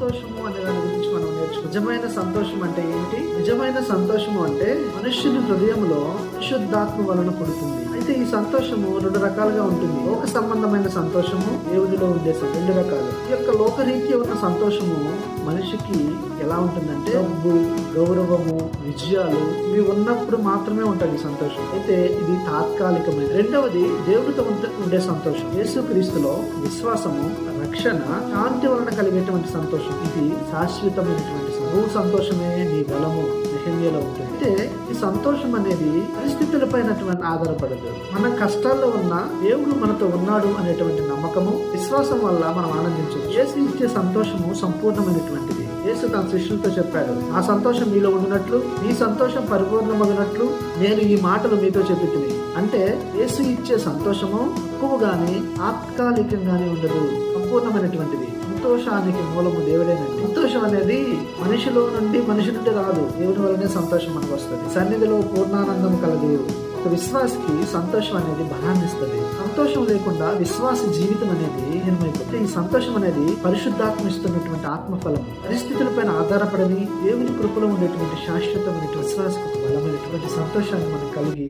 సంతోషము అనే దాని గురించి మనం నేర్చుకో. నిజమైన సంతోషం అంటే ఏమిటి? నిజమైన సంతోషము అంటే మనుష్యుని హృదయంలో పరిశుద్ధాత్మ వలన పుడుతుంది. అయితే ఈ సంతోషము రెండు రకాలుగా ఉంటుంది. లోక సంబంధమైన సంతోషము, దేవునిలో ఉండే రెండు రకాలు. ఈ యొక్క లోకరీత్యా ఉన్న సంతోషము మనిషికి ఎలా ఉంటుందంటే డబ్బు, గౌరవము, విజయాలు ఇవి ఉన్నప్పుడు మాత్రమే ఉంటుంది సంతోషం. అయితే ఇది తాత్కాలికమైన. రెండవది దేవుడితో ఉండే సంతోషం. యేసుక్రీస్తులో విశ్వాసము, రక్షణ, శాంతి వలన కలిగేటువంటి సంతోషం. ఇది శాశ్వతమైనటువంటి సంతోషమే నీ బలము నెహెమ్యాలో ఉంటుంది. అయితే ఈ సంతోషం అనేది పరిస్థితుల పైన ఆధారపడదు. మన కష్టాల్లో ఉన్న దేవుడు మనతో ఉన్నాడు అనేటువంటి నమ్మకము, విశ్వాసం వల్ల మనం ఆనందించవచ్చు. యేసు ఇచ్చే సంతోషము సంపూర్ణమైనటువంటిది. యేసు తన శిష్యులతో చెప్పాడు, ఆ సంతోషం మీలో ఉండినట్లు మీ సంతోషం పరిపూర్ణమగినట్లు నేను ఈ మాటలు మీతో చెప్పుతుంది. అంటే యేసు ఇచ్చే సంతోషము ఎక్కువగానే తాత్కాలికంగానే ఉండదు, సంపూర్ణమైనటువంటిది. సంతోషానికి మూలము దేవుడేనండి. సంతోషం అనేది మనిషి నుండి రాదు, దేవుని వల్లనే సంతోషం మనకు వస్తుంది. సన్నిధిలో పూర్ణానందం కలదు. ఒక విశ్వాసికి సంతోషం అనేది బలాన్ని ఇస్తుంది. సంతోషం లేకుండా విశ్వాస జీవితం అనేది హీనమైపోతుంది. ఈ సంతోషం అనేది పరిశుద్ధాత్మ ఇస్తున్నటువంటి ఆత్మఫలం. పరిస్థితులపైన ఆధారపడని దేవుని కృపలో ఉండేటువంటి శాశ్వతమైనటువంటి విశ్వాసకు బలమైనటువంటి సంతోషాన్ని మనం కలిగి